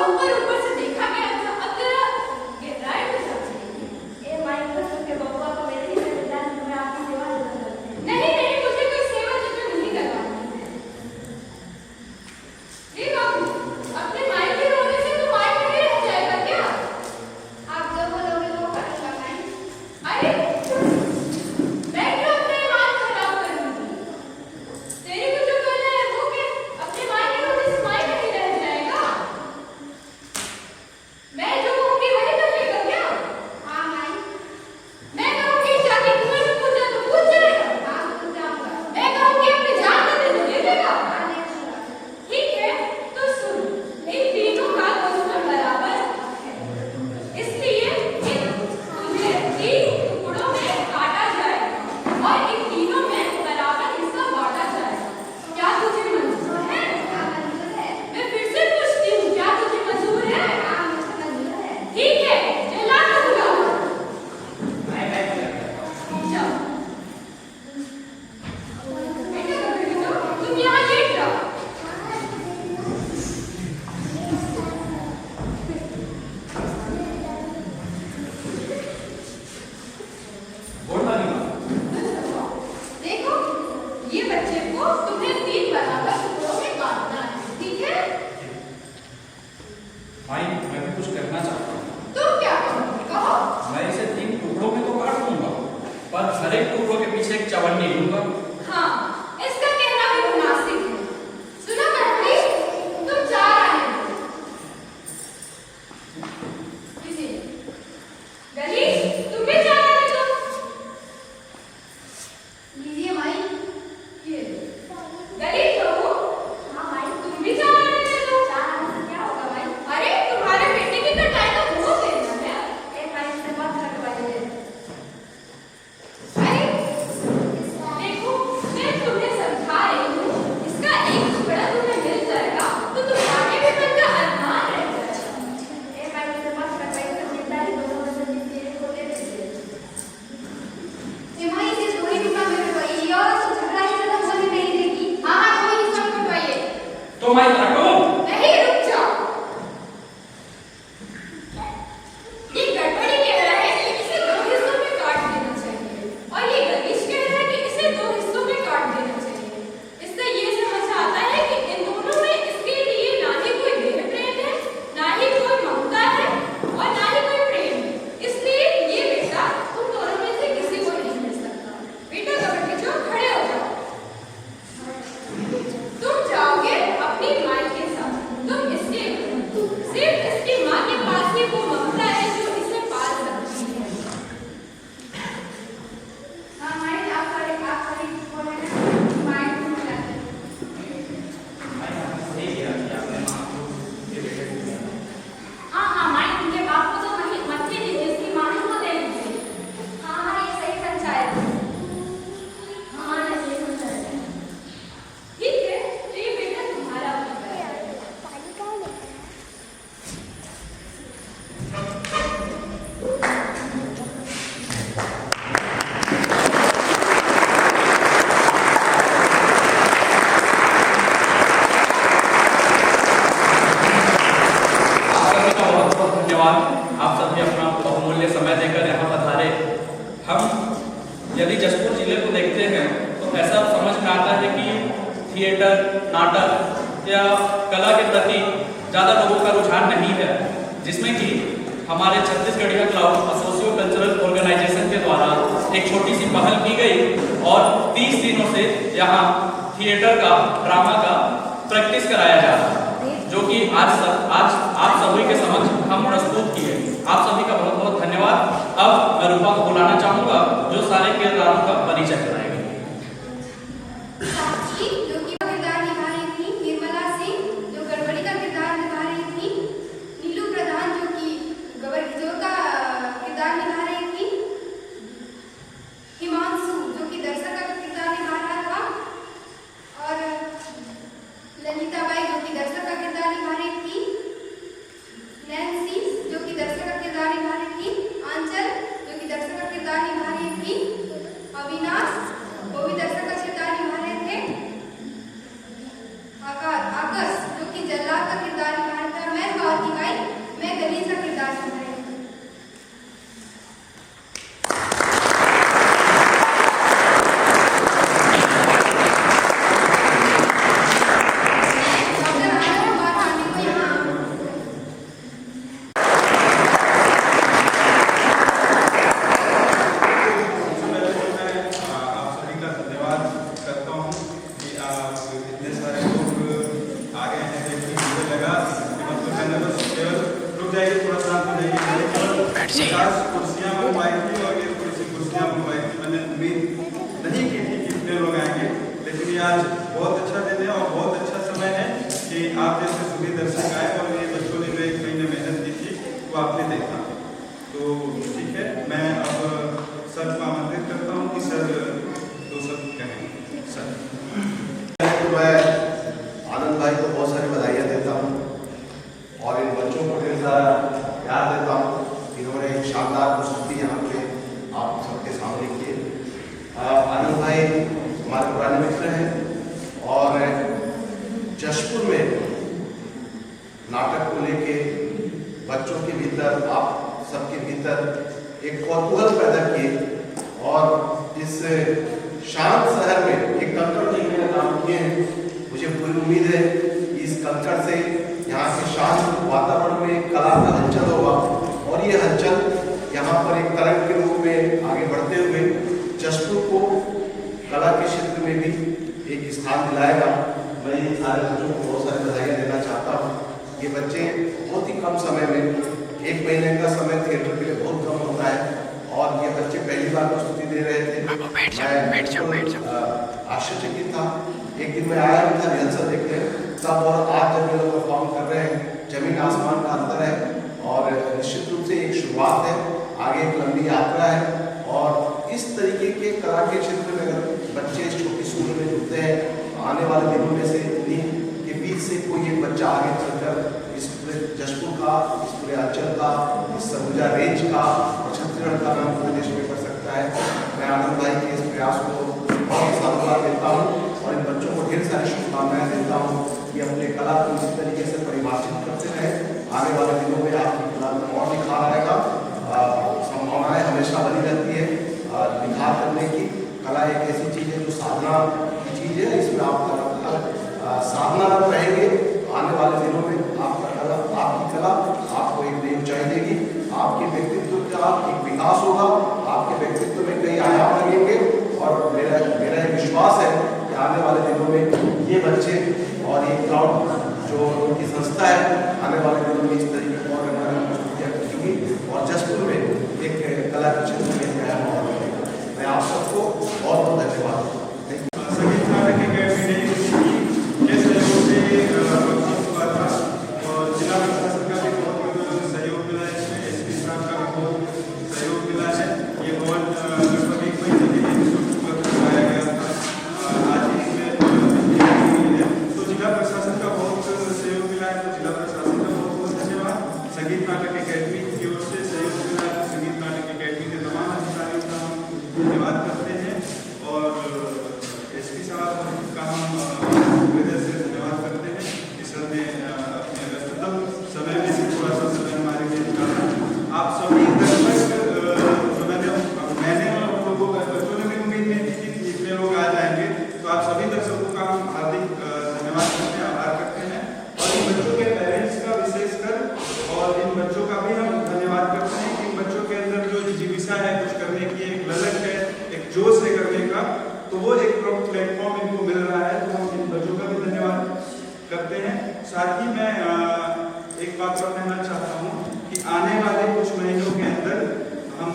ऊपर ऊपर से भाई मैं भी कुछ कहना चाहता हूँ। तुम क्या कहो? मैं इसे 3 टुकड़ों में तो काट दूंगा, पर हर एक टुकड़ों के पीछे एक चवन्नी लूंगा। हाँ, इसका कहना भी मुनासिब है। सुनो बहनी, तुम जा रहे हो। गली, तुम भी जा रहे हो? लीजिए माई, ये गली तो हाँ माई, तुम भी जा रहे हो? जाना से क्या होगा माई? अरे तुम्हारे बेटे की कटाई तो हो गई ना। एक माई से मत करवाइए। अरे देखो, मैं तुम्हें समझा रही हूँ, इसका एक टुकड़ा तुम्हें मिल जाएगा तो तुम्हारे भी मन का अरमान रह जाएगा। एक माई से मत करवाइए, तो जिम्मेदारी दोनों में से किसी एक को दे दीजिए। माई इसे थोड़ी भी कम करवाइए और झगड़ा ही खत्म होने नहीं देगी। हाँ कोई हिस्सा करवाइए। तो मैं काटूं? नहीं, रुक जाओ। ये गड़बड़ी कह रहा है कि इसे 2 हिस्सों में काट देना चाहिए और ये गलीश कह रहा है कि इसे 2 हिस्सों में काट देना चाहिए। इससे ये समझ आता है कि इन दोनों में इसके लिए ना ही कोई देह प्रेम है, ना ही कोई ममता है और ना ही कोई प्रेम है। इसलिए ये बेटा तुम दोनों में से किसी को नहीं मिल सकता। बेटा कबर के जो खड़े हो जाओ। तुम जाओगे अपनी माँ के साथ। तुम इसके सिर्फ इसकी माँ के पास ही वो ममता है जो इसे पाल सकती है। हाँ माँ, आप खड़ी बोले ना, माँ तुम जाते। सही किया कि आपने माँ को ये बेटे को दिया। हाँ माँ, उनके बाप को तो मत दीजिए, इसकी माँ को दे दीजिए। हाँ ये सही पंचायत है। हाँ ये सही पंचायत है। ठीक है, तो ये बेटा तुम्हारा होगा। आप सभी का बहुत बहुत धन्यवाद। आप सभी अपना बहुमूल्य समय देकर यहाँ पधारे। हम यदि जशपुर जिले को देखते हैं तो ऐसा समझ में आता है कि थिएटर, नाटक या कला के प्रति ज़्यादा लोगों का रुझान नहीं है, जिसमें कि हमारे छत्तीसगढ़िया क्लाउड एसोसियो कल्चरल ऑर्गेनाइजेशन के द्वारा एक छोटी सी पहल की गई और 30 दिनों से यहाँ थिएटर का, ड्रामा का प्रैक्टिस कराया जा रहा है, जो कि आज आप सभी के समक्ष हम प्रस्तुत किए। आप सभी का बहुत बहुत धन्यवाद। अब मैं रूपा को बुलाना चाहूंगा जो सारे किरदारों का परिचय कराएंगे। साक्षी जो कि किरदार निभा रही थी, निर्मला सिंह जो गड़बड़ी का किरदार निभा रही थी, नीलू प्रधान जो कि गवर्नर का किरदार निभा रही थी, हिमांशु जो कि दर्शक का किरदार निभा रहा था और ललिता बाई जो कि दर्शक का किरदार निभा रही थी, नैन्सी जो कि दर्शक का किरदार निभा रही थी, आंचल जो कि दर्शक का किरदार निभा रही थी, अविनाश वो भी दर्शक का किरदार निभा रहे थे, आकाश जो कि जल्लाद का किरदार निभा रहा था, मैं स्वाति बाई, मैं गलीज का किरदार निभा रही थी। डॉक्टर आनंद कुमार पांडे को यहाँ आप सभी का धन्यवाद करता हूँ कि आप इतने सारे लोग आ गए हैं। देखिए मुझे लगा कि मतलब मैंने बस केवल रुक जाइए, थोड़ा शांत हो जाइए। केवल 50 कुर्सियाँ बुलवाई थी और ये थोड़ी सी कुर्सियाँ बुलवाई थी। मैंने उम्मीद नहीं की थी कि इतने लोग आएंगे, लेकिन ये आज बहुत अच्छा दिन है और बहुत अच्छा समय है कि आप जैसे सभी दर्शक आए और ये बच्चों ने जो 1 महीने मेहनत की थी वो आपने देखा। तो ठीक है, मैं अब सर को आमंत्रित करता हूँ कि सर 2 शब्द कहें। सर मैं आनंद भाई को बहुत सारी बधाइयाँ देता हूँ और इन बच्चों को ढेर सारा प्यार देता हूँ। इन्होंने एक शानदार प्रस्तुति यहाँ पे आप सबके सामने की है। आनंद भाई हमारे पुराने मित्र हैं और जशपुर में नाटक को लेके बच्चों के भीतर, आप सबके भीतर एक कौतूहल पैदा किए और इस शांत शहर में एक कंकड़ जी में काम किए हैं। मुझे पूरी उम्मीद है कि इस कंकड़ से यहाँ के शांत वातावरण में प्रकार का हलचल होगा और ये हलचल यहाँ पर एक तरंग के रूप में आगे बढ़ते हुए जशपुर को कला के क्षेत्र में भी एक स्थान दिलाएगा। मैं इन सारे बच्चों को बहुत सारी बधाइयाँ देना चाहता हूँ। ये बच्चे बहुत ही कम समय में, 1 महीने का समय थिएटर के लिए बहुत कम होता है और ये बच्चे पहली बार प्रस्तुति दे रहे थे। मैं आश्चर्यचकित था। एक दिन मैं आया भी था रिहर्सल देखने, तब और आज जब ये लोग परफॉर्म कर रहे हैं, जमीन आसमान का अंतर है और निश्चित रूप से एक शुरुआत है, आगे एक लंबी यात्रा है। और इस तरीके के कला के क्षेत्र में अगर बच्चे इस छोटी सी उम्र में जुड़ते हैं, आने वाले दिनों में से इन्हीं के बीच से कोई एक बच्चा आगे चलकर इस पूरे जशपुर का, इस पूरे अंचल का, इस सरगुजा रेंज का और छत्तीसगढ़ का नाम पूरे देश में कर सकता है। मैं आनंद भाई के इस प्रयास को बहुत साधुवाद देता हूँ और इन बच्चों को ढेर सारी शुभकामनाएं देता हूँ कि अपने कला को इस तरीके से परिभाषित करते रहे। आने वाले दिनों में आपकी कला में और निखार आएगा। संभावनाएं हमेशा बनी रहती है निखार करने की। कला एक ऐसी चीज़ है जो साधना की चीज़ है, इसमें आप साधना रहेंगे, आने वाले दिनों में आपकी कला आपको एक नई ऊंचाई देगी। आपके व्यक्तित्व का एक विकास होगा, आपके व्यक्तित्व में कई आयाम लगेंगे और मेरा एक विश्वास है कि आने वाले दिनों में ये बच्चे और ये क्राउड जो उनकी संस्था है, आने वाले दिनों में इस तरीके की और और जशपुर में एक कला के क्षेत्र में नया माहौल बनेगा। मैं आप सबको बहुत बहुत धन्यवाद दूँ। संगीत नाटक अकेडमी के सहयोग से हुआ था और जिला प्रशासन का भी बहुत सहयोग मिला है इसमें, एसपी साहब का भी बहुत सहयोग मिला है। ये भवन लगभग 1 महीने के लिए कराया गया था, आज ही इसमें तो जिला प्रशासन का बहुत सहयोग मिला है, तो जिला प्रशासन का बहुत बहुत धन्यवाद। संगीत नाटक अकेडमी की ओर से सहयोग मिला है, संगीत नाटक अकेडमी के तमाम अधिकारियों का हम धन्यवाद करते हैं और एसपी साहब का हम हृदय से धन्यवाद करते हैं कि सर ने अपने व्यस्ततम समय में से थोड़ा सा समय हमारे लिए निकाला। आप सभी मैंने और लोगों बच्चों ने भी उम्मीद नहीं थी कि इतने लोग आ जाएंगे, तो आप सभी दर्शकों का हम हार्दिक धन्यवाद करते हैं, आभार करते हैं और इन बच्चों के पेरेंट्स का विशेषकर और इन बच्चों का भी हम धन्यवाद करते हैं कि इन बच्चों के अंदर जो जिज्ञासा है कुछ करने की, एक ललक है, एक जोश है करने का, तो वो एक प्लेटफॉर्म इनको मिल रहा है, तो हम इन बच्चों का भी धन्यवाद करते हैं। साथ ही मैं एक बात और कहना चाहता हूँ कि आने वाले कुछ महीनों के अंदर हम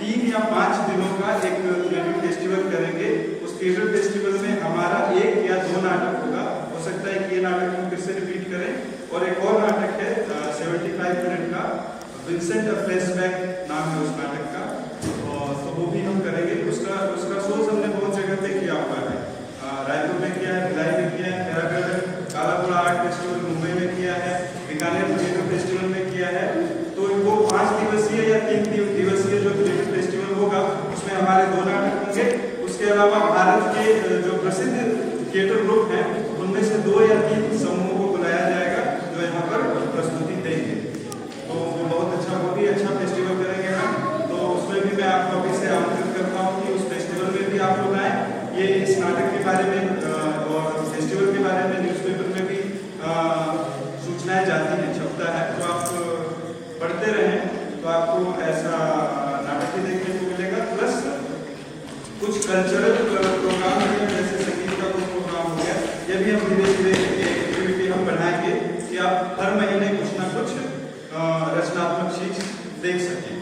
3 या 5 दिनों का एक थिएटर फेस्टिवल करेंगे। उस थिएटर फेस्टिवल में हमारा 1 या 2 नाटक होगा, हो सकता है कि ये नाटक हम फिर से रिपीट करें और एक और नाटक है 75 मिनट का, विंसेंट अ फ्लैशबैक नाम है उस नाटक का, और तो वो भी हम करेंगे। उसका शोज हमने बहुत जगह पे किया हुआ है, रायपुर में किया है, भिलाई में किया है, खैरागढ़ कालापुरा आर्ट फेस्टिवल मुंबई में किया है, बीकानेर थिएटर फेस्टिवल में किया है। तो वो 5 दिवसीय या 3 दिवसीय जो थिएटर फेस्टिवल होगा उसमें हमारे 2 नाटक होंगे। उसके अलावा भारत के जो प्रसिद्ध थिएटर ग्रुप हैं उनमें से 2 या 3 समूहों को बुलाया जाएगा जो यहाँ पर प्रस्तुति देंगे। तो वो बहुत अच्छा, वो भी अच्छा फेस्टिवल करेंगे हम, तो उसमें भी मैं आपको अभी से आमंत्रित करता हूँ कि उस फेस्टिवल में भी आप लोग आए। ये इस नाटक के बारे में और फेस्टिवल के बारे में न्यूज़पेपर में भी सूचनाएं जाती हैं, छपता है, तो आप पढ़ते रहें तो आपको ऐसा नाटक भी देखने को मिलेगा। प्लस कुछ कल्चरल प्रोग्राम है, जैसे संगीत का कुछ प्रोग्राम हो गया, ये भी हम धीरे धीरे एक्टिविटी हम बढ़ाएंगे कि आप हर महीने कुछ ना कुछ रचनात्मक चीज देख सकें।